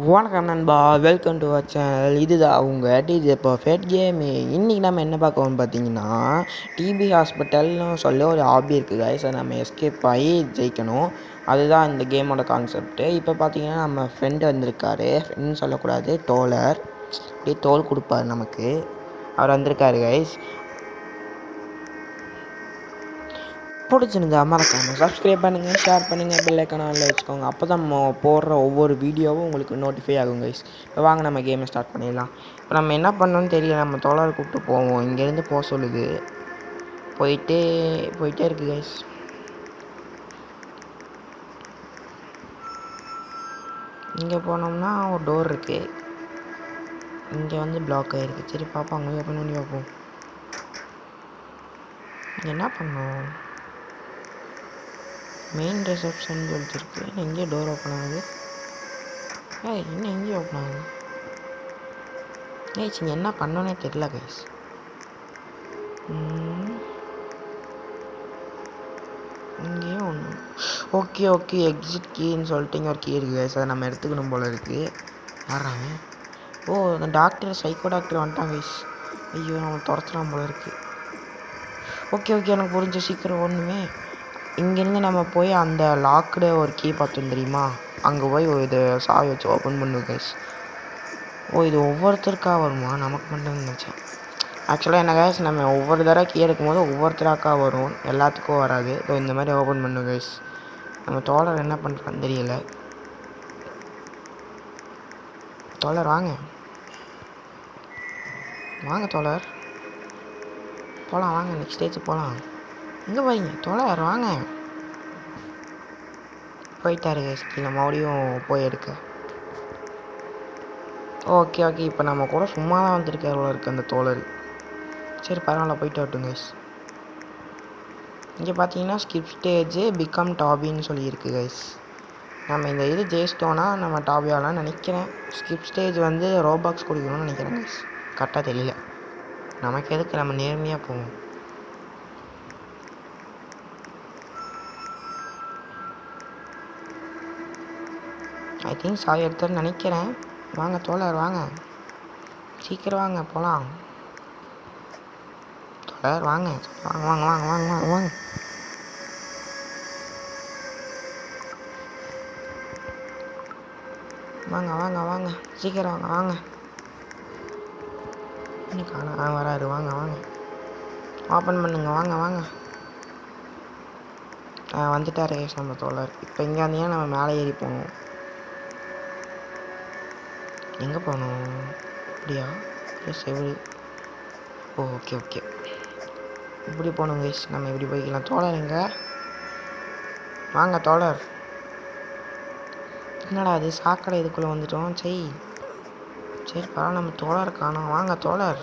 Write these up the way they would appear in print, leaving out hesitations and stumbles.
வணக்கம் நண்பா, welcome to our channel. இதுதான் உங்கள் டிஜே பர்ஃபெக்ட் கேமிங். இன்றைக்கி நம்ம என்ன பார்க்கணும்னு பார்த்தீங்கன்னா, டிபி ஹாஸ்பிட்டல்னு சொல்ல ஒரு ஹாபி இருக்குது guys. அதை நம்ம எஸ்கேப் ஆகி ஜெயிக்கணும். அதுதான் இந்த கேமோட கான்செப்ட்டு. இப்போ பார்த்தீங்கன்னா நம்ம ஃப்ரெண்டு வந்திருக்காரு. ஃப்ரெண்டுன்னு சொல்லக்கூடாது, டோலர். அப்படியே தோல் கொடுப்பார் நமக்கு. அவர் வந்திருக்காரு கைஸ். பிடிச்சிருந்தா மறக்காமல் சப்ஸ்கிரைப் பண்ணுங்கள், ஷேர் பண்ணுங்கள், பெல் ஐக்கானை ஆன்ல வச்சுக்கோங்க. அப்போ தான் நம்ம போடுற ஒவ்வொரு வீடியோவும் உங்களுக்கு நோட்டிஃபை ஆகும் கைஸ். இப்போ வாங்க நம்ம கேமை ஸ்டார்ட் பண்ணிடலாம். இப்போ நம்ம என்ன பண்ணணும்னு தெரியல. நம்ம தோழரை கூப்பிட்டு போவோம். இங்கேருந்து போக சொல்லுது. போயிட்டே இருக்குது கைஸ். இங்கே போனோம்னா ஒரு டோர் இருக்குது. இங்கே வந்து பிளாக் ஆகிருக்கு. சரி பார்ப்போம், அங்கே ஓப்பன் பண்ணி பார்ப்போம். என்ன பண்ணோம்? மெயின் ரிசப்ஷன் சொல்லிட்டுருக்கு. எங்கேயோ டோர் ஓப்பன் ஆகுது. இன்னும் எங்கேயும் ஓப்பன் ஆகுது. இங்கே என்ன பண்ணோன்னே தெரியல கைஸ். இங்கேயும் ஒன்று. ஓகே எக்ஸிட் கீன்னு சொல்லிட்டு இங்கே ஒரு கீ இருக்குது கைஸ். அதை நம்ம எடுத்துக்கணும் போல் இருக்குது. வர்றாங்க. அந்த டாக்டர், சைக்கோ டாக்டர் வந்துட்டாங்க கைஸ். ஐயோ, நம்ம துரத்துலாம் போல இருக்குது. ஓகே எனக்கு புரிஞ்ச. சீக்கிரம் ஒன்றுமே. இங்கேருந்து நம்ம போய் அந்த லாக்டு ஒரு கீ பார்த்தோம் தெரியுமா, அங்கே போய் இது சாவி வச்சு ஓப்பன் பண்ணுவோம் கைஸ். இது ஒவ்வொருத்தருக்காக வருமா? நமக்கு மட்டும் நினச்சேன். ஆக்சுவலாக என்ன கைஸ், நம்ம ஒவ்வொரு தடவை கீ எடுக்கும்போது ஒவ்வொருத்தராக்கா வரும், எல்லாத்துக்கும் வராது. இந்த மாதிரி ஓப்பன் பண்ணுவோம் கைஸ். நம்ம தோழர் என்ன பண்ணுறான்னு தெரியல. தோழர் வாங்க தோழர், போகலாம் வாங்க. நெக்ஸ்ட் ஸ்டேஜ் போகலாம். எங்கே போகிறீங்க தோழர்? வாங்க. போயிட்டாரு கைஸ். கீழே மறுபடியும் போய் எடுக்க. ஓகே இப்போ நம்ம கூட சும்மா தான் வந்திருக்காரு இருக்குது அந்த தோழர். சரி பரவாயில்ல, போயிட்டு வரட்டும் கைஸ். இங்கே பார்த்தீங்கன்னா ஸ்கிப் ஸ்டேஜ் பிகம் டாபின்னு சொல்லியிருக்கு கைஸ். நம்ம இந்த இது ஜெயிச்சிட்டோன்னா நம்ம டாபி ஆகலாம்னு நினைக்கிறேன். ஸ்கிப் ஸ்டேஜ் வந்து ரோபாக்ஸ் கொடுக்கணும்னு நினைக்கிறேன் கைஸ். கரெக்டாக தெரியல. நமக்கு எதுக்கு, நம்ம நேர்மையாக போவோம். ஐ திங்க் சாவி எடுத்துன்னு நினைக்கிறேன். வாங்க தோழர் வாங்க, சீக்கிரம் வாங்க போகலாம். தோழர் வாங்க வாங்க வாங்க வாங்க வாங்க வாங்க வாங்க வாங்க வாங்க வாங்க சீக்கிரம் வாங்க வாங்க. இன்னைக்கு வராரு. வாங்க ஓப்பன் பண்ணுங்க. வாங்க வந்துட்டார் நம்ம தோழர். இப்போ இங்கே வந்தீங்கன்னா நம்ம மேலே ஏறி போகணும். எங்கே போகணும்? அப்படியா? செவ்வளி. ஓகே இப்படி போகணும் கைஸ். நம்ம இப்படி போய்க்கலாம். தோழர் எங்கே? வாங்க தோழர். என்னடா அது, சாக்கடை இதுக்குள்ளே வந்துட்டோம். சரி பரவாயில்ல, நம்ம தோழர் காணோம். வாங்க தோழர்.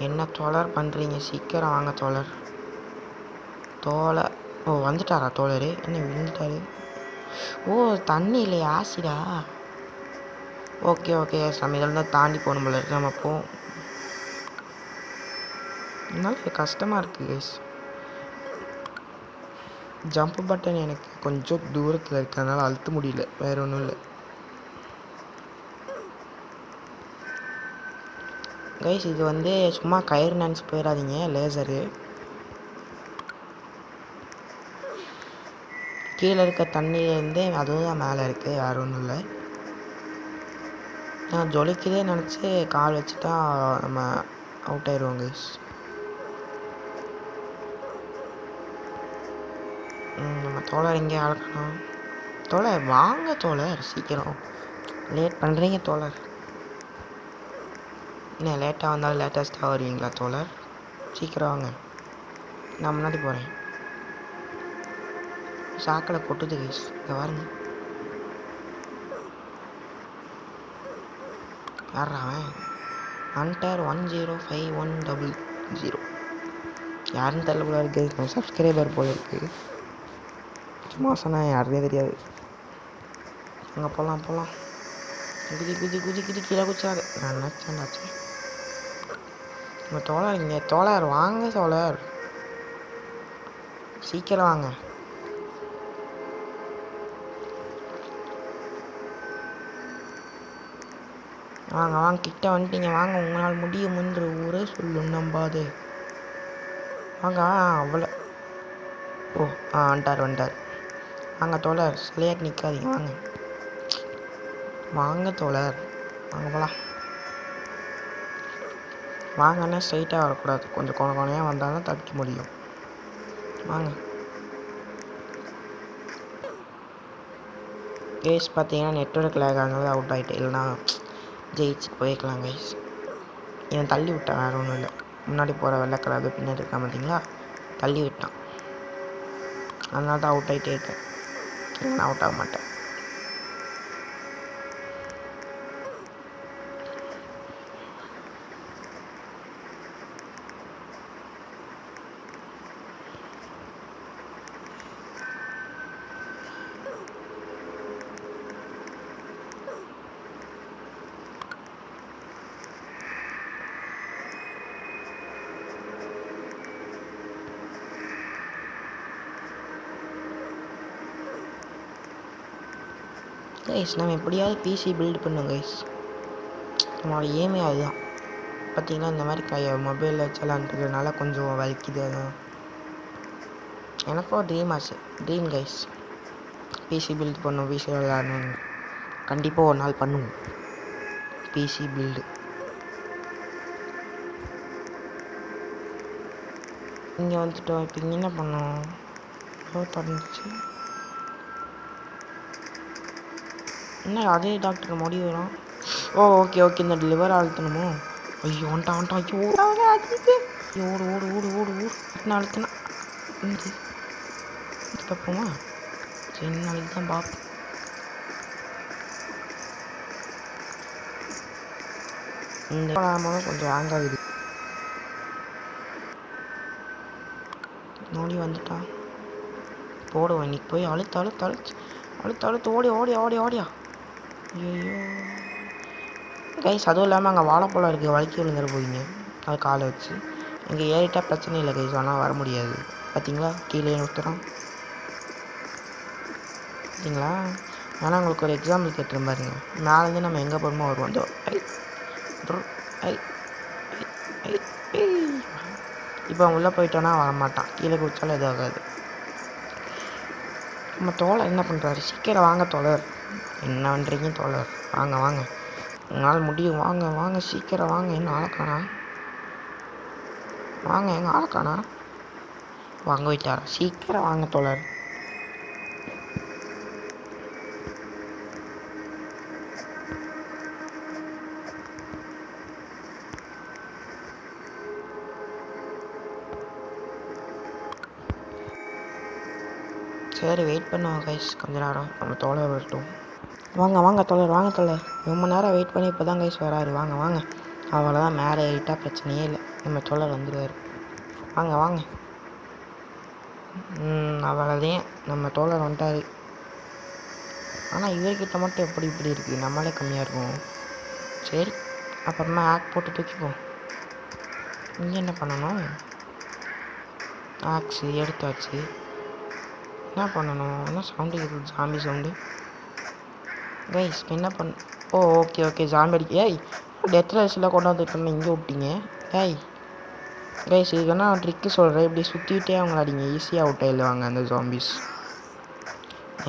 என்ன தோழர் பண்ணுறீங்க? சீக்கிரம் வாங்க தோழர். வந்துட்டாரா தோழர்? என்ன விழுந்துட்டாரு? தண்ணி இல்லையா, ஆசிடா? ஓகே நம்ம இதில் தான் தாண்டி போகணும் போல இருக்கு. நம்ம போவோம். இதனால கஷ்டமாக இருக்குது கைஸ். ஜம்ப் பட்டன் எனக்கு கொஞ்சம் தூரத்தில் இருக்குது, அதனால் அழுத்த முடியல. வேறு ஒன்றும் இல்லை கைஸ். இது வந்து சும்மா கயிறு நினச்சி போயிடாதீங்க. லேசரு கீழே இருக்க தண்ணியிலேருந்து அதுவும் தான் மேலே இருக்குது, வேறு ஒன்றும் இல்லை. நான் ஜொலிக்குதே நினச்சி கால் வச்சுட்டா நம்ம அவுட் ஆயிடுவோம் கைஸ். நம்ம தோழர் இங்கே அழகணும். தோழர் வாங்க தோழர், சீக்கிரம். லேட் பண்ணுறீங்க தோழர். என்ன லேட்டாக வந்தாலும் லேட்டஸ்ட்டாக வருவீங்களா தோழர்? சீக்கிரம் வாங்க, நான் முன்னாடி போகிறேன். சாக்கடை கொட்டுது கைஸ். இங்கே பாருங்க. யாராவன்? ஹண்டர் 105100 யாருன்னு தெரியல போல இருக்கு. நம்ம சப்ஸ்கிரைபர் போல இருக்குது. சும்மா சொன்னால் யாருனே தெரியாது. அங்கே போகலாம் குதி கீழே குச்சாது. நான் நினச்சேன்டாச்சு. நம்ம தோழர் இங்கே. தோழர் வாங்க தோழர், சீக்கிரம் வாங்க. வாங்க வாங்க, கிட்ட வந்துட்டீங்க. வாங்க, உங்களால் முடியும் என்று ஊரே சொல்லும், நம்பாதே. வாங்க. அவ்வளோ. ஓ, வந்துட்டார். வாங்க தோழர், சிலையாட்டு நிற்காதீங்க. வாங்க வாங்க தோழர், வாங்க போகலாம். வாங்கன்னா ஸ்ட்ரைட்டாக வரக்கூடாது, கொஞ்சம் குறையாக வந்தால் தான் தப்பிக்க முடியும். வாங்க. கேஸ் பார்த்தீங்கன்னா நெட்ஒர்க் லேக் ஆனது அவுட் ஆகிட்டு, இல்லைனா ஜெயிச்சு போய்க்கலாம் கைஸ். இவன் தள்ளி விட்டான், வேறு ஒன்றும் இல்லை. முன்னாடி போகிற வெள்ளைக்கலர் பின்னாடி இருக்கான் பார்த்தீங்களா, தள்ளி விட்டான். அதனால தான் அவுட் ஆகிட்டே இருக்கேன். நான் அவுட் ஆக மாட்டேன். கைஸ், நம்ம எப்படியாவது பிசி பில்ட் பண்ணோம் கைஸ். நம்மளோட ஏமே அதுதான். பார்த்திங்கன்னா இந்த மாதிரி மொபைலில் வச்சலான்றதுனால கொஞ்சம் வலிக்குது. அதுதான் எனக்கும் ட்ரீம் கைஸ். பிசி பில்ட் பண்ணும், பிசி விளையாடணும். கண்டிப்பாக ஒரு நாள் பண்ணுவோம் பிசி பில்டு. இங்கே வந்துட்டோம். இப்போ இங்கே என்ன பண்ணோம்? தொடர்ந்துச்சு. என்ன அதே டாக்டர் மறுபடியும் வரும்? ஓகே, இந்த லிவர் அழுத்தணுமோ? ஐயோ, வந்துட்டான். ஐயோ, ஓடு ஓடு ஓடு ஓடு ஓடு. அழுத்தினா தப்புமா? சரி, நாளைக்கு தான் பார்ப்போம். இந்த கொஞ்சம் ஹேங் ஆகுது. நோடி வந்துட்டான். போடுவோம் இன்னைக்கு போய் அழுத்து ஓடியா. ஐயோ கைஸ், அதுவும் இல்லாமல் அங்கே வாழைப்பழம் இருக்குது, வலிக்கி விழுந்துட போவீங்க. அது காலை வச்சு இங்கே ஏறிட்டா பிரச்சனை இல்லை கைஸ், ஆனால் வர முடியாது. பார்த்தீங்களா, கீழே நிறுத்துறோம். பார்த்தீங்களா, ஆனால் உங்களுக்கு ஒரு எக்ஸாம்பிள் கேட்டுரும் பாருங்க. மேலேருந்து நம்ம எங்கே போகிறோமோ வருவோம். இப்போ அவன் உள்ளே போயிட்டோன்னா வரமாட்டான். கீழே குடித்தாலும் எதுவும் ஆகாது. நம்ம தோழர் என்ன பண்ணுறாரு? சீக்கிரம் வாங்க தோழர். என்ன பண்ணுறீங்க தோழர்? வாங்க, உங்களால் முடியும். வாங்க சீக்கிரம் வாங்க. என்ன ஆளக்கானா? வாங்க, எங்கள் ஆளக்கானா? வாங்க போயிட்டார். சீக்கிரம் வாங்க தோழர். சரி, வெயிட் பண்ணுவோம் கைஸ் கொஞ்ச நேரம். நம்ம தோழர் வரட்டும். வாங்க தோழர். ரொம்ப நேரம் வெயிட் பண்ணி இப்போ தான் கைஸ் வராரு. வாங்க. அவ்வளோதான், மேலே ஏறிட்டா பிரச்சனையே இல்லை. நம்ம தோழர் வந்துடுவார். வாங்க. அவ்வளோதான், நம்ம தோழர் வந்துட்டார். ஆனால் இவர்கிட்ட மட்டும் இப்படி இருக்குது, நம்மளே கம்மியாக இருக்கும். சரி, அப்புறமா ஆக் போட்டு தூக்கிப்போம். இங்கே என்ன பண்ணணும்? ஆக்ஸு எடுத்தாச்சு. என்ன பண்ணணும்? என்ன சவுண்டு இருக்குது? Zombie sound guys. என்ன ஓகே ஜாம்பி அடிக்க. டெத் ரேஸில் கொண்டாந்துருக்கேன்னு இங்கே விட்டீங்க. கைஸ், இதுக்கு நான் ட்ரிக்கு சொல்கிறேன். இப்படி சுற்றிக்கிட்டே அவங்கள அடிங்க, ஈஸியாக அவுட் ஆயிடுவாங்க அந்த ஜாம்பிஸ்.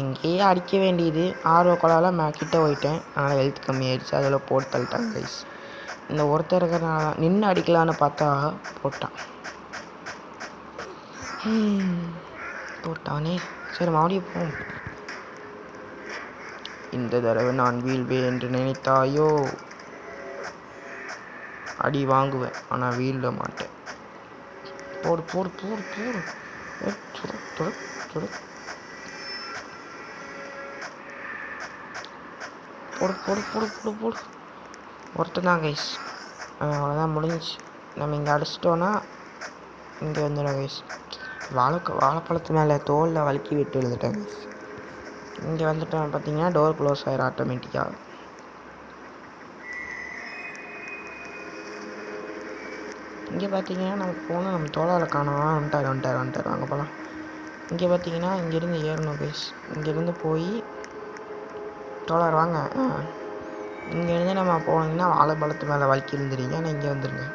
எங்கேயே அடிக்க வேண்டியது ஆர்வக்கொலால் கிட்ட போயிட்டேன். அதனால் ஹெல்த் கம்மியாயிடுச்சு. அதில் போட்டு தள்ளிட்டாங்க கைஸ். இந்த ஒருத்தர் இருக்கிறனால நின்று அடிக்கலான்னு பார்த்தா போட்டானே. சரி, மறுபடியும் போவோம். இந்த தடவை நான் வீழ்வேன் என்று நினைத்தாயோ? அடி வாங்குவேன், ஆனால் வீழ்ட மாட்டேன். போடு. போடு. ஒருத்தர் தான் கைஸ். அவ்வளோதான், முடிஞ்சிச்சு. நம்ம இங்கே அடிச்சிட்டோன்னா இங்கே வந்துடும் கைஸ். வாழைப்பழத்து மேலே தோலில் வழுக்கி விட்டு எழுதிட்டேன் கைஸ். இங்கே வந்துட்டோம். பார்த்தீங்கன்னா டோர் க்ளோஸ் ஆகிடும் ஆட்டோமேட்டிக்காக. இங்கே பார்த்தீங்கன்னா நம்ம போனால் நம்ம தோளால் காணோம். வந்துட்டார். வாங்க போகலாம். இங்கே பார்த்தீங்கன்னா இங்கேருந்து ஏறணும் கைஸ். இங்கேருந்து போய் தோழர் வாங்க. இங்கேருந்து நம்ம போனீங்கன்னா வாழைப்பழத்து மேலே வலிக்கி இருந்துறீங்க. ஆனால் இங்கே வந்துடுங்க.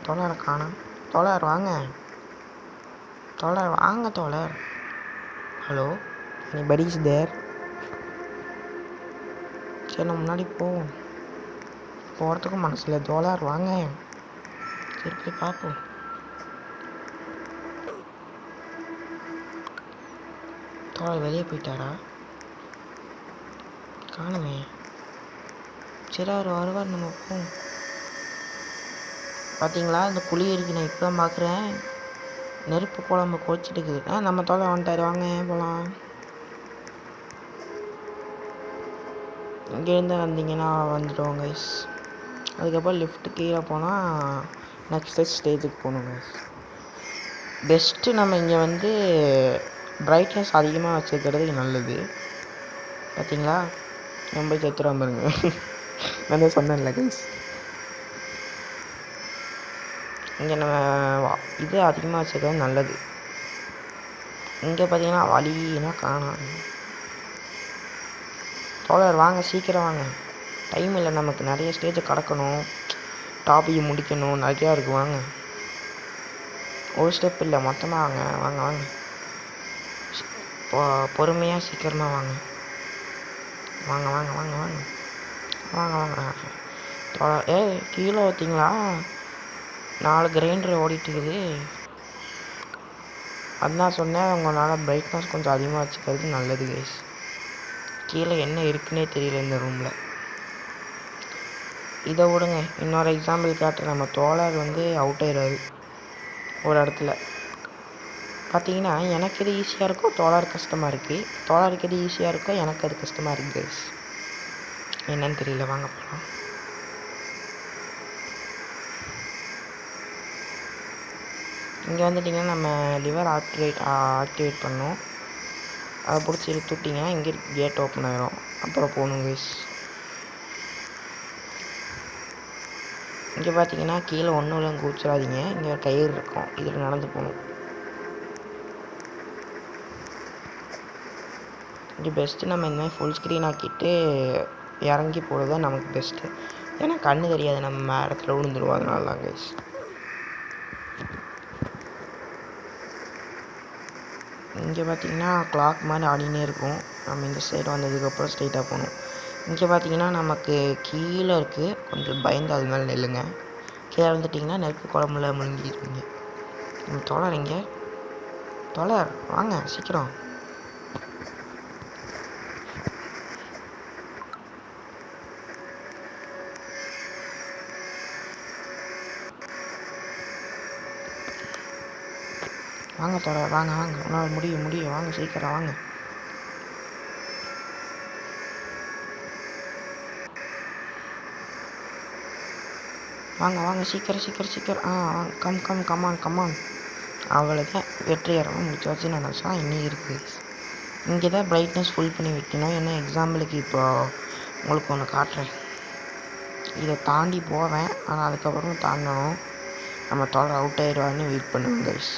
தோழரை காணோம். தோழர் வாங்க, தோழர் வாங்க தோழர். Hello, anybody is there? சரி நம்ம முன்னாடி போகிறதுக்கும் மனசில்லை. தோழர் வாங்க, சரி போய் பார்ப்போம். தோழர் வெளியே போயிட்டாரா? காணுமே. சரி அவர் வருவார், நம்ம போவோம். பார்த்தீங்களா இந்த குழி இருக்கு, நான் இப்போ தான் பார்க்குறேன். நெருப்பு குழம்பு கொச்சிட்டு இருக்குது. நம்ம தோழர் வந்துட்டார், வாங்க போகலாம். இங்கேருந்து வந்தீங்கன்னா வந்துடுவோம் கைஸ். அதுக்கப்புறம் லிஃப்ட்டு கீழே போனால் நெக்ஸ்ட் ஸ்டேஜுக்கு போகணும் கைஸ். பெஸ்ட்டு நம்ம இங்கே வந்து பிரைட்னஸ் அதிகமாக வச்சுக்கிறது நல்லது. பார்த்தீங்களா நம்ம போய் செத்துறோம் பாருங்க. நான் தான் சொன்னேன்ல கைஸ், இங்கே நம்ம இது அதிகமாக வச்சுக்கிறது நல்லது. இங்கே பார்த்தீங்கன்னா வலினா காணோம். தோழர் வாங்க, சீக்கிரம் வாங்க, டைம் இல்லை நமக்கு. நிறைய ஸ்டேஜை கடக்கணும், டாபிக் முடிக்கணும், நிறையா இருக்குது. வாங்க, ஒரு ஸ்டெப் இல்லை, மொத்தமாக வாங்க வாங்க வாங்க. பொறுமையாக சீக்கிரமாக வாங்க வாங்க வாங்க வாங்க வாங்க வாங்க வாங்க. தோழர் கீழே பார்த்தீங்களா 4 கிரைண்டர் ஓடிட்டுருக்குது. அதுதான் சொன்னேன், உங்களால் பிரைட்னஸ் கொஞ்சம் அதிகமாக வச்சுக்கிறது நல்லது கைஸ். கீழே என்ன இருக்குன்னே தெரியல இந்த ரூமில். இதை விடுங்க, இன்னொரு எக்ஸாம்பிள் காட்டுறேன். நம்ம தோழர் வந்து அவுட் ஆயிடுறாரு ஒரு இடத்துல. பார்த்தீங்கன்னா எனக்கு எது ஈஸியாக இருக்கோ தோழர் கஷ்டமாக இருக்குது, தோழருக்கு எது ஈஸியாக இருக்கோ எனக்கு அது கஷ்டமாக இருக்குது கைஸ். என்னன்னு தெரியல, வாங்க போகலாம். இங்கே வந்துட்டிங்கன்னா நம்ம லிவர் ஆக்டிவேட் பண்ணோம். அதை பிடிச்சி இழுத்து விட்டிங்கன்னா இங்கே கேட் ஓப்பன் ஆகிரும். அப்புறம் போகணும் கைஸ். இங்கே பார்த்தீங்கன்னா கீழே ஒன்றும் இல்லை, குதிச்சிடாதீங்க. இங்கே ஒரு கயிறு இருக்கும், இதில் நடந்து போகணும். இங்கே பெஸ்ட்டு நம்ம இந்த மாதிரி ஃபுல் ஸ்க்ரீன் ஆக்கிட்டு இறங்கி போகிறது தான் நமக்கு பெஸ்ட்டு. ஏன்னா கண்ணு தெரியாது, நம்ம இடத்துல விழுந்துருவோம். அதனால தான் கைஸ். இங்கே பார்த்தீங்கன்னா கிளாக் மாதிரி ஆடினே இருக்கும். நம்ம இந்த சைடு வந்ததுக்கப்புறம் ஸ்ட்ரைட்டாக போகணும். இங்கே பார்த்தீங்கன்னா நமக்கு கீழே இருக்குது, கொஞ்சம் பயந்து அது மேலே நெல்லுங்க. கீழே வந்துட்டிங்கன்னா நெருப்பு குழம்புல முழுங்கிடுவீங்க. நம்ம தோழர் இங்கே, தோழர் வாங்க சீக்கிரம். வாங்க தோழர் வாங்க வாங்க, உன்னால் முடியும் வாங்க சீக்கிரம் வாங்க. வாங்க வாங்க சீக்கிரம். கமான். அவ்வளோதான், வெற்றிகரமாக முடிச்சாச்சு நினச்சா. இன்னும் இருக்குது. இங்கே தான் பிரைட்னஸ் ஃபுல் பண்ணி வைக்கணும். ஏன்னா எக்ஸாம்பிளுக்கு இப்போ உங்களுக்கு ஒன்று காட்டுறேன். இதை தாண்டி போவேன், ஆனால் அதுக்கப்புறம் தாண்டணும். நம்ம தோழர் அவுட் ஆயிடுவான்னு வெயிட் பண்ணுவோம் கைஸ்.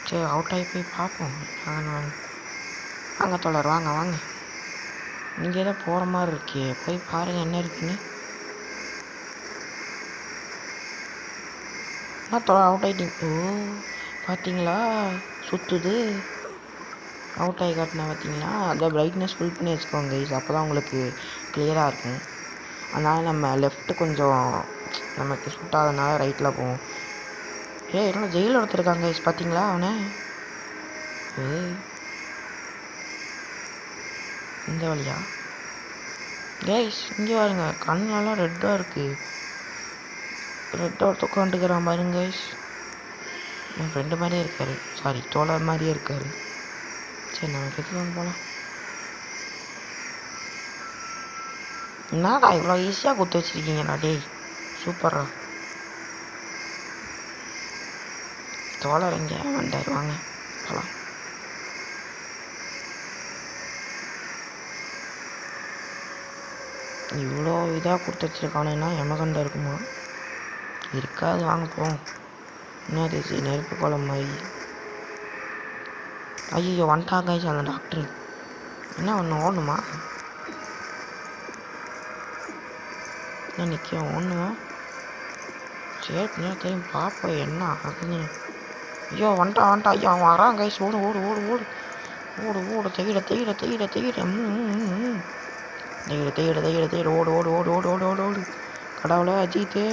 சரி அவுட் ஆகி போய் பார்ப்போம். வாங்க தோழர் வாங்க வாங்க. இங்கே தான் போகிற மாதிரி இருக்கே, போய் பாருங்கள் என்ன இருக்குன்னு. தோழர் அவுட் ஆகிட்டீங்க. ஓ பார்த்தீங்களா, சுற்றுது. அவுட் ஆகி காட்டினா பார்த்தீங்களா. அதை பிரைட்னஸ் ஃபுல் பண்ணி வச்சுக்கோங்க கைஸ், அப்போ தான் உங்களுக்கு கிளியராக இருக்கும். அதனால் நம்ம லெஃப்ட்டு கொஞ்சம் நமக்கு சூட் ஆகாதனால ரைட்டில் போவோம். என்னோட ஜெயிலில் ஒருத்தருக்காங்க கைஸ், பார்த்தீங்களா அவனை. இந்த வழியா கைஸ்? இங்கே பாருங்க, கண்ணெல்லாம் ரெட்டாக இருக்குது. ரெட்டாக ஒருத்த உட்காந்துக்கிறான் பாருங்க கைஸ். என் ஃப்ரெண்டு மாதிரியே இருக்கார், சாரி தோழர் மாதிரியே இருக்கார். சரி நம்ம கற்றுக்கலாம் போகலாம். என்னடா இவ்வளோ ஈஸியாக குத்து வச்சுருக்கீங்கண்ணா, டேய் சூப்பர்ரா. தோழர் இங்கே வந்துட்டார், வாங்க போகலாம். இவ்வளோ இதாக கொடுத்து வச்சுருக்கானுன்னா எமகண்டா இருக்குமா? இருக்காது, வாங்க போவோம். என்னது நெருப்பு குளம் மாதிரி. ஐயோ வந்துட்டாங்க கைஸ் அந்த டாக்டரு. என்ன ஒன்று ஓடணுமா? என்ன நிற்க ஓடணுமா? சரி பின்னாடி தெரியும் பார்ப்போம் என்ன ஆகுதுன்னு. ஐயோ வந்துட்டான் ஐயோ அவன் வரான் கைஸ். ஓடு ஓடு ஓடு ஓடு ஓடு ஓடு தையிட தையிட தையிட தையிட தையிட தையிட தையிட தையிட ஓடு ஓடு ஓடு ஓடு ஓடு ஓடு ஓடு. கடவுளே அஜித்தே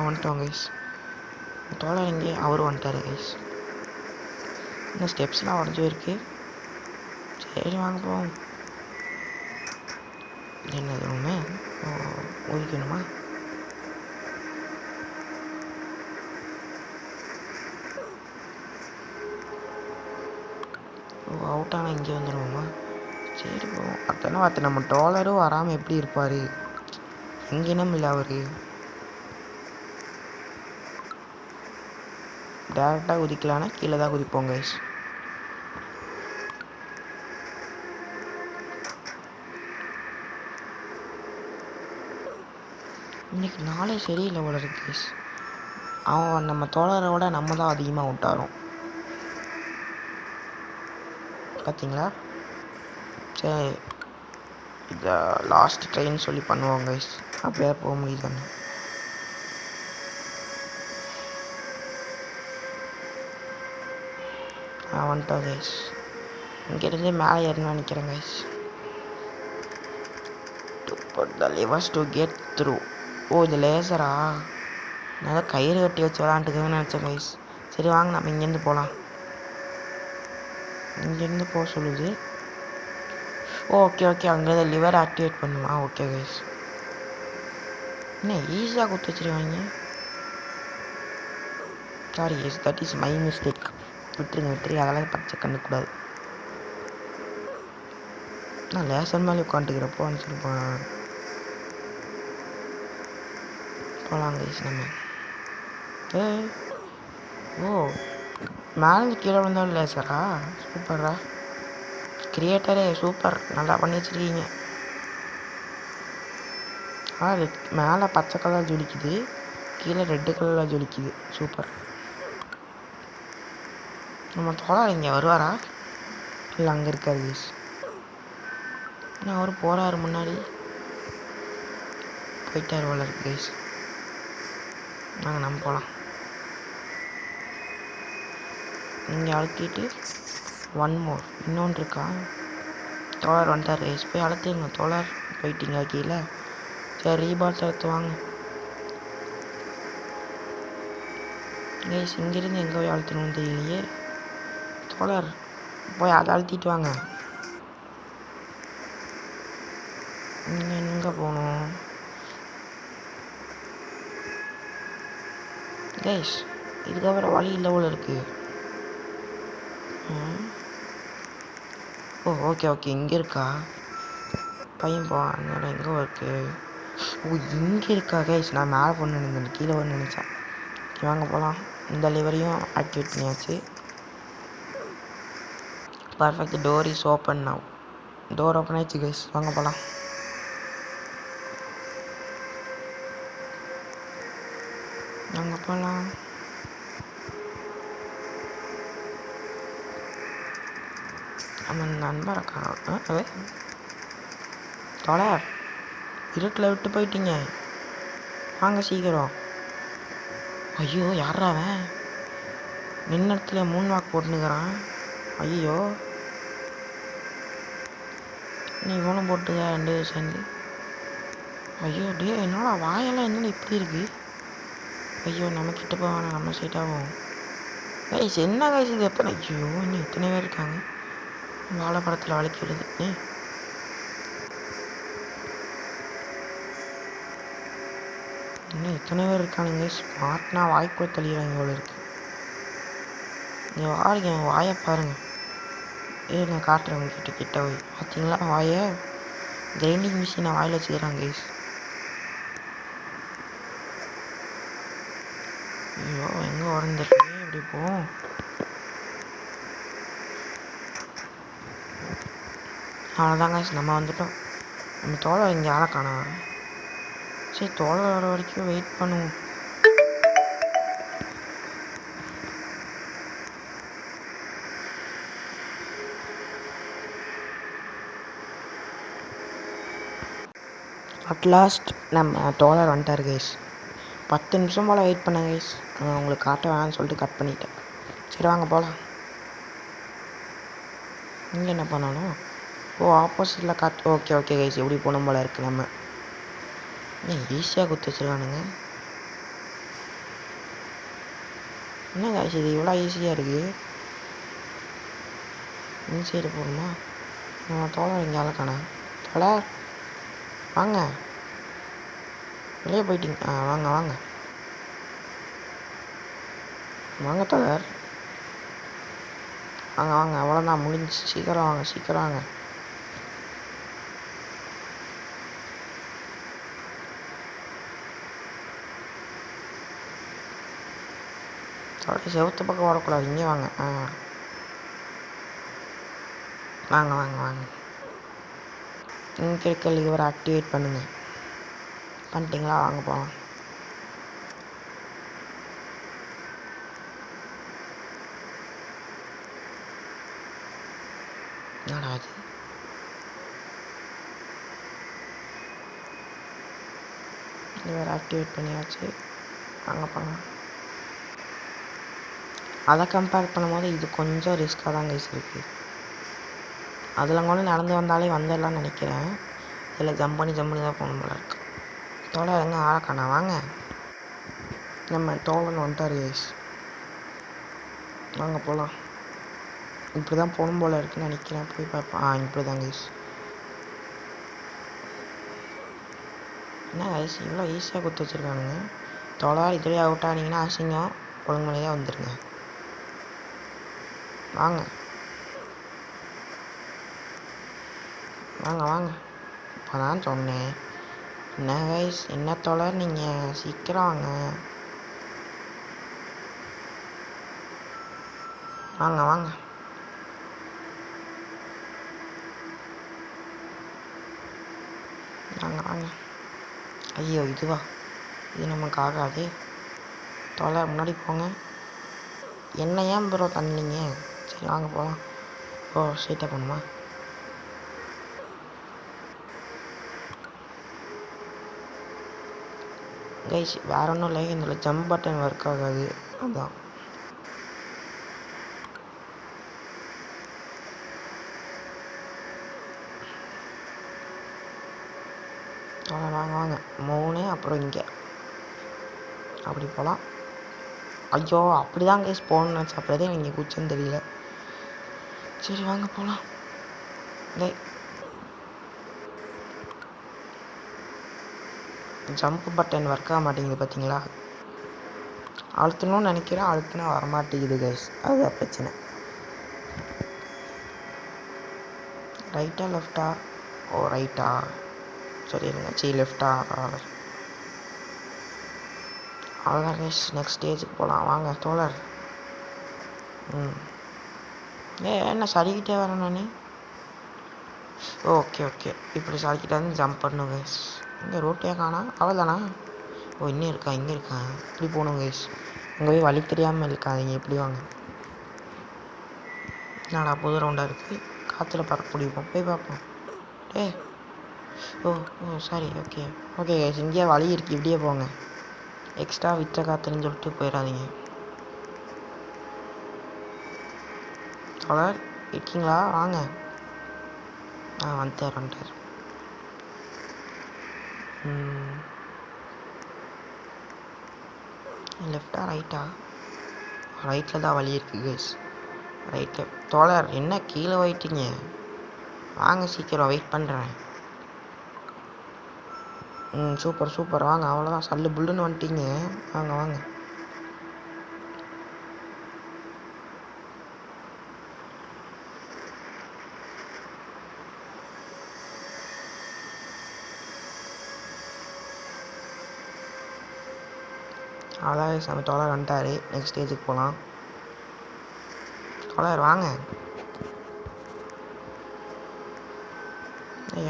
வந்துட்டோம் கைஸ். தோழர் இங்கே அவரும் வந்துட்டாரு கைஸ். இன்னும் ஸ்டெப்ஸ்லாம் உடஞ்சி இருக்கு. சரி வாங்க போவோம். என்னது ரூமு ஒழிக்கணுமா? அவுட் ஆனால் இங்கே வந்துடுவோமா? சரி போவோம். அத்தனை பார்த்து நம்ம டோலரும் வராமல் எப்படி இருப்பார்? எங்கேனும் இல்லை அவர். டேரெக்டாக குதிக்கலான்னா கீழே தான் குதிப்போம் கைஸ். இன்னைக்கு நாளே சரியில்லை போல இருக்கு கைஸ். அவன் நம்ம தோழரோட நம்ம தான் அதிகமாக விட்டாரோம் பார்த்தீங்களா? சரி இதை லாஸ்ட் ட்ரெயின் சொல்லி பண்ணுவோம் கைஸ். அப்படியே போக முடியுதானே? வந்துட்டோம் கைஸ். இங்கேருந்து மேலே ஏறணும்னு நினைக்கிறேன் guys. To put the levers to get through. ஓ இது லேசரா? நான் கயிறு கட்டி வச்சு விளாண்டுக்குன்னு நினச்சேன் கைஸ். சரி வாங்க நம்ம இங்கேருந்து போகலாம். இங்கேருந்து போக சொல்லுது. ஓகே ஓகே அங்கேருந்து லிவர் ஆக்டிவேட் பண்ணுமா? Okay guys. என்ன ஈஸியாக கொடுத்து வச்சுருவாங்க. Sorry S that is my mistake. விட்டுருங்க அதெல்லாம் பச்சை கண்டுக்கூடாது. நான் லேசன் மேலே உட்காந்துக்கிறப்போ சொல்லி போகலாம் கைஸ் நம்ம. ஓ மேலே கீழே விழுந்தாலும் லேசரா? சூப்பரா கிரியேட்டரே சூப்பர், நல்லா பண்ணி வச்சுருக்கீங்க. அது மேலே பச்சை கலர் ஜொலிக்குது, கீழே ரெட்டு கலரில் ஜொலிக்குது. சூப்பர். நம்ம தோழர் இங்கே வருவாரா? இல்லை அங்கே இருக்காரு கைஸ். இன்னும் அவர் போகிறாரு முன்னாடி போயிட்டார் போல இருக்கு கைஸ். நாங்கள் நம்ம போகலாம். இங்கே அழுத்திட்டு ஒன் மோர் இன்னொன்று இருக்கா? தோழர் வந்துட்டார் கைஸ். போய் அழுத்திடுங்க தோழர். போயிட்டீங்க கீழே. சரி ரீபால்ஸ் எடுத்து வாங்க கைஸ். இங்கேருந்து எங்கே போய் அழுத்தணும்னு தெரியலையே. தோழர் போய் அதை அழுத்திட்டு வாங்க. நீங்கள் எங்கே போகணும் கைஸ்? இதுக்கப்புறம் வழி இல்லை போல இருக்குது. ஓ ஓகே ஓகே இங்கே இருக்கா? பையன் போவான் எங்கே இருக்கு? ஓ இங்கே இருக்கா கைஸ்? நான் மேலே போகணுன்னு நினைக்கிறேன், கீழே போகணுன்னு நினச்சேன். வாங்க போகலாம். இந்த லிவரையும் ஆக்டிவேட் பண்ணியாச்சு. Perfect. Door is open now. Door open ஆயிடுச்சு கைஸ். வாங்க போகலாம். வாங்க போகலாம். நம்ம நண்பரை காணோம். தோழர் இருட்டில் விட்டு போயிட்டீங்க, வாங்க சீக்கிரம். ஐயோ யாரா அவன்? நின்ன இடத்துல மூணு வாக்கு போட்டுனுக்கிறான். ஐயோ நீ இவனும் போட்டுக்க ரெண்டு சேர்ந்து. ஐயோ டே என்னோட வாயெல்லாம் என்னோட இப்படி இருக்கு. ஐயோ நம்ம கிட்ட போவானா? நம்ம சைட்டாகும் கைஸ். என்ன கைஸ் இது எத்தனை? ஐயோ இன்னும் இத்தனை பேர் இருக்காங்க. வாழைப்பழத்தில் வளைக்கி விடுது. இன்னும் எத்தனை பேர் இருக்கானுங்க? ஸ்மார்ட்னா வாய்க்குள்ள தள்ளிடுறாங்க இவ்வளோ இருக்குது. இங்கே வாருங்க, வாயை பாருங்கள். நான் காட்டுறேன் உங்ககிட்ட கிட்ட போய். பார்த்தீங்களா வாயை? கிரைண்டிங் மிஷினை வாயில் வச்சுக்கிறாங்க கைஸ். ஐயோ எங்கே உடந்துருக்கு? எப்படி போவோம்? அவ்வளோதான் கைஸ் நம்ம வந்துட்டோம். நம்ம தோழர் இங்கே ஆளை காணோம். சரி தோழர் வர வரைக்கும் வெயிட் பண்ணுவோம். அட் லாஸ்ட் நம்ம தோழர் வந்துட்டார் கைஸ். 10 நிமிஷம் போல் வெயிட் பண்ணேன் கைஸ். உங்களுக்கு காட்ட வேணாம்னு சொல்லிட்டு கட் பண்ணிட்டேன். சரி வாங்க போகலாம். இங்கே என்ன பண்ணணும்? ஓ ஆப்போசிட்டில் காட்டு. ஓகே ஓகே கைஸ், எப்படி போகணும் போல் இருக்குது. நம்ம ஈஸியாக குத்து வச்சுருக்கானுங்க. என்ன கைஸ் இது இவ்வளோ ஈஸியாக இருக்குது? இந்த சைடு போகணுமா? தோழர் இங்கே ஆளக்கானே. தோழர் வாங்க, வெளியே போயிட்டீங்க. வாங்க வாங்க வாங்க தோழர், வாங்க வாங்க, அவ்வளோதான் முடிஞ்சு. சீக்கிரம் வாங்க சீக்கிரம் வாங்க. தோழர் செவத்து பக்கம் ஓடக்கூடாது, இங்கே வாங்க. வாங்க வாங்க வாங்க. இங்கே இருக்க லிவரை ஆக்டிவேட் பண்ணுங்கள். பண்ணிட்டீங்களா? வாங்க போகலாம். என்னடா அது? லிவர் ஆக்டிவேட் பண்ணியாச்சு. வாங்க போகலாம். அதை கம்பேர் பண்ணும்போது இது கொஞ்சம் ரிஸ்க்காக தான் கைஸ் இருக்குது. அதில் கூட நடந்து வந்தாலே வந்துடலான்னு நினைக்கிறேன். இதில் ஜம்ப் பண்ணி தான் போகணும் போல இருக்கு. தோழர் எங்கே ஆளக்கானா? வாங்க. நம்ம தோழன் வந்துட்டார் கைஸ். வாங்க போகலாம். இப்படி தான் போகணும் போல் இருக்குன்னு நினைக்கிறேன். போய் பார்ப்பேன். இப்படி தான் கைஸ். என்ன கைஸ் இவ்வளோ ஈஸியாக கொடுத்து வச்சுருக்கானுங்க. தோழர் இதுலேயே அவுட் ஆனீங்கன்னா அசிங்கம். ஒழுங்குமலையாக வந்துடுங்க. வாங்க வாங்க வாங்க. இப்போ தான் சொன்னேன். என்ன கைஸ், என்ன தோழர் நீங்கள் சீக்கிரம் வாங்க. வாங்க வாங்க வாங்க வாங்க. ஐயோ இதுவா? இது நமக்கு ஆகாது. தோழர் முன்னாடி போங்க. என்ன ஏன் ப்ரோ தண்ணிங்க? சரி வாங்க போகலாம். ஓ ஸ்ட்ரைட்டாக போகணுமா? கைஸ் வேறு ஒன்றும் இல்லை, இதில் ஜம்ப் பட்டன் ஒர்க் ஆகாது, அதுதான். வாங்க வாங்க 3 அப்புறம் இங்கே அப்படி போகலாம். ஐயோ அப்படி தான் கைஸ் போகணுன்னு நினச்சி அப்படியே நீங்கள் குச்சின்னு தெரியல. சரி வாங்க போகலாம். ஜம்ப் பட்டன் ஒர்க் ஆக மாட்டேங்குது பார்த்தீங்களா? அழுத்தணும்னு நினைக்கிறேன், அழுத்தினா வரமாட்டேங்குது கைஸ், அதுதான் பிரச்சனை. ரைட்டா லெஃப்டா? ஓ ரைட்டா, சரி இருங்க. லெஃப்டா? அவ்வளோதான் கைஸ், நெக்ஸ்ட் ஸ்டேஜுக்கு போகலாம். வாங்க தோழர். என்ன சரிக்கிட்டே வரேன் நான்? ஓகே ஓகே, இப்படி சரிக்கிட்டே வந்து ஜம்ப் பண்ணணும் கைஸ். இங்கே ரோட்டே காணா, அவ்வளோதானா? ஓ இன்னும் இருக்கா, இங்கே இருக்கா. இப்படி போகணும் கைஸ். அங்கே போய் வழி தெரியாமல் இருக்காதீங்க. இப்படி வாங்க. என்னடா புது ரவுண்டாக இருக்குது, காற்றுல பறக்க பிடிப்போம், போய் பார்ப்போம். ஓ ஓ சாரி. ஓகே ஓகே கைஸ், இங்கேயே வழி இருக்குது, இப்படியே போங்க. எக்ஸ்ட்ரா விற்ற காற்றுன்னு சொல்லிட்டு போயிடாதீங்க. தோழர் இருக்கீங்களா? வாங்க. வந்துட்டார். லெஃப்டா ரைட்டா? ரைட்டில் தான் வழி இருக்குது கைஸ், ரைட்டில். தோழர் என்ன கீழே போயிட்டீங்க? வாங்க சீக்கிரம், வெயிட் பண்ணுறேன். சூப்பர் சூப்பர், வாங்க. அவ்வளோதான், சல்லு புல்லுன்னு வந்துட்டீங்க. வாங்க வாங்க. அவ்வளோதான் நம்ம தோழர் வந்துட்டார். நெக்ஸ்ட் ஸ்டேஜுக்கு போகலாம். தோழர் வாங்க.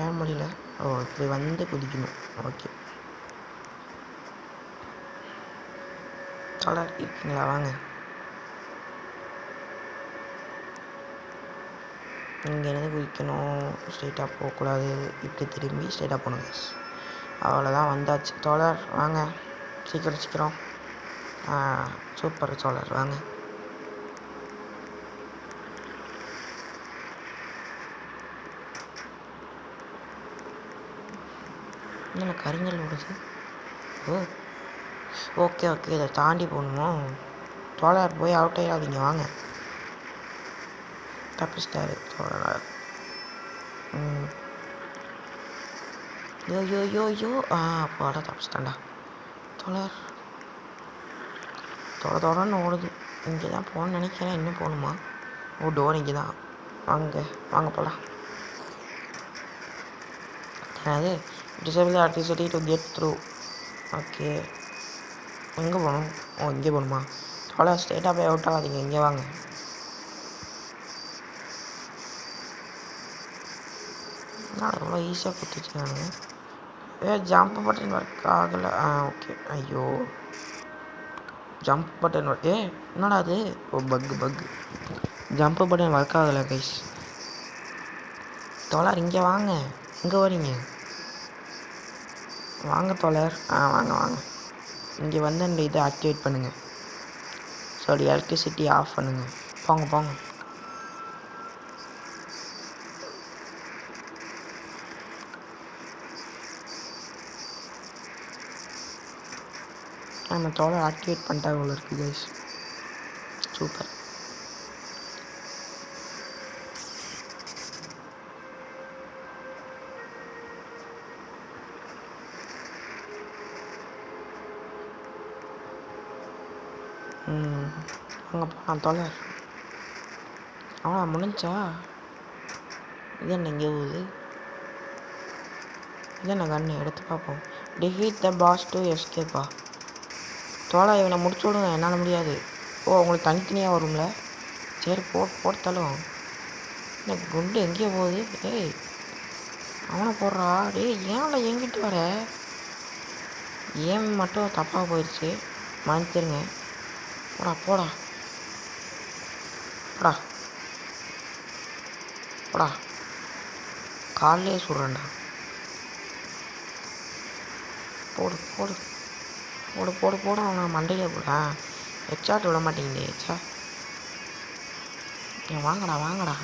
ஏன் முடியல? ஓ இப்படி வந்து குதிக்கணும். ஓகே தோழர் இருக்கீங்களா? வாங்க. இங்கேருந்து குதிக்கணும். ஸ்ட்ரெயிட்டாக போகக்கூடாது, இப்படி திரும்பி ஸ்ட்ரெயிட்டாக போகணும். அவ்வளோதான் வந்தாச்சு தோழர் வாங்க சீக்கிரம் சீக்கிரம். சூப்பர் தோழர் வாங்க. என்ன கருங்கல் ஓடுது? ஓ ஓகே ஓகே இதை தாண்டி போகணுமோ? தோழர் போய் அவுட் ஆகிடாதீங்க வாங்க. தப்பிச்சிட்டாரு தோழர். யோ யோ யோ யோ போட தப்பிச்சிட்டாண்டா தோழர். தொடன்னு ஓடுது. இங்கே தான் போகணுன்னு நினைக்கிறேன். இன்னும் போகணுமா? ஓ டோர் இங்கே தான். வாங்க வாங்க போகலாம். அது disable electricity to get through. Okay எங்கே போகணும்? ஓ இங்கே போகணுமா? தோழர் ஸ்ட்ரெயிட்டாக போய் அவுட் ஆகாதீங்க. இங்கே வாங்க. நான் எவ்வளோ ஈஸியாக கொடுத்துருக்கானுங்க. ஜம்ப் பட்டன் ஒர்க் ஆகலை. ஓகே ஐயோ ஜம்ப் பட்டன் ஒர்க். என்னடா அது? ஓ பக்கு ஜம்ப் பட்டன் ஒர்க் ஆகலை கைஸ். தோழர் இங்கே வாங்க. இங்கே வரீங்க? வாங்க தோழர். வாங்க வாங்க. இங்கே வந்து அந்த இதை ஆக்டிவேட் பண்ணுங்கள். சாரி எலக்ட்ரிசிட்டி ஆஃப் பண்ணுங்கள். போங்க போங்க. நம்ம தோழர் ஆக்டிவேட் பண்ணிட்டாங்க போல இருக்குது கைஸ். சூப்பர். அங்கே போகலாம் தோழர். முடிஞ்சா? இது என்ன இங்கே போகுது? இது என்ன கண்ணு? எடுத்து பார்ப்போம். டிஃபீட் த பாஸ் டு எஸ்கேப்பா? தோழர் இவனை முடிச்சு விடுங்க. என்னால் முடியாது. ஓ உங்களுக்கு தனித்தனியாக வரும்ல? சரி போட்டாலும் எனக்கு குண்டு எங்கேயோ போகுது. அவனை போடுறா. ஏன்ல எங்கிட்டு வர? ஏன் மட்டும் தப்பாக போயிடுச்சு. மன்னிச்சிருங்க. போடா போடா போடா போடா. காலையே சுடுறேன்டா. போடு போடு போடு போடு போட அவனை மண்டையிலே போடா. ஹெட்ஷாட் விட மாட்டேங்குது. வாங்கடா வாங்கடா.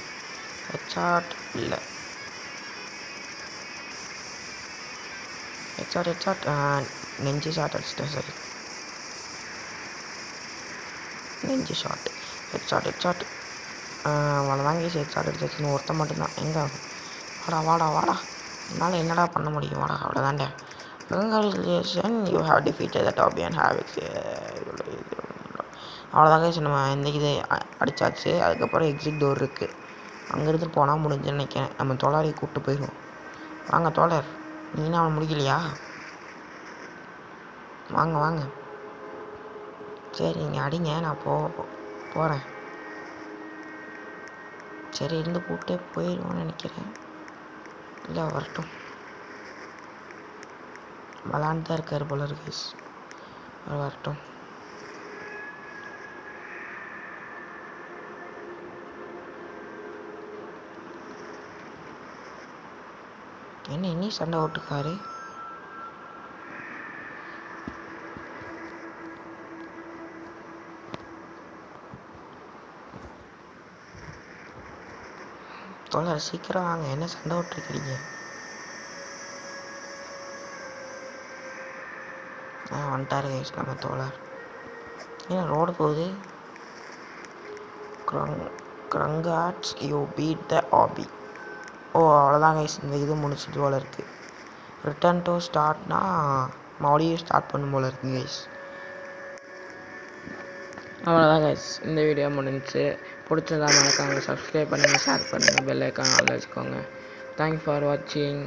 ஹெட்ஷாட் இல்லை. ஹெட்ஷாட் நெஞ்சு ஷாட் அடிச்சிட்டேன். சரி நெஞ்சு ஷாட் ஹெட்ஷாட் அவளை வாங்கி ஹெட்ஷாட் அடிச்சாச்சுன்னு ஒருத்த மட்டும்தான். எங்கே? வாடா என்னால் என்னடா பண்ண முடியும்? வாடா அவ்வளோதாண்டா. Congratulation you have defeated the top and have அவ்வளோதாங்க. நம்ம இந்த இது அடித்தாச்சு. அதுக்கப்புறம் எக்ஸிட் டோர் இருக்குது. அங்கேருந்து போனால் முடிஞ்சுன்னு நினைக்கிறேன். நம்ம தோழரை கூப்பிட்டு போயிடுவோம். வாங்க தோழர். நீனா அவனை முடிக்கலையா? வாங்க சரி நீங்கள் அடிங்க. நான் போகிறேன். சரி இருந்து கூப்பிட்டே போயிடுவோன்னு நினைக்கிறேன். இல்லை வரட்டும். விளாண்டு தான் இருக்கார் போல இருக்கு. வரட்டும். என்ன இன்னி சண்டை ஓட்டுக்காரு? தோழர் சீக்கிரம் வாங்க. என்ன சண்டை ஓட்டுருக்கிறீங்க? வந்துட்டாரு கைஸ் நம்ம தோழர். ஏன்னா ரோடு போகுது. Congrats you beat the Abby. ஓ அவ்வளோதான் கைஸ். இந்த இது முடிச்சுட்டு போல இருக்குது. ரிட்டர்ன் டு ஸ்டார்ட்னா மறுபடியும் ஸ்டார்ட் பண்ணும் போல இருக்குது கைஸ். அவ்வளோதான் கைஸ். இந்த வீடியோ முடிஞ்சிச்சு. பிடிச்சதா மறக்காம சப்ஸ்கிரைப் பண்ணுங்கள், ஷேர் பண்ணுங்கள், பெல் ஐக்கான் ஆல் வச்சுக்கோங்க. தேங்க்ஸ் ஃபார் வாட்சிங்.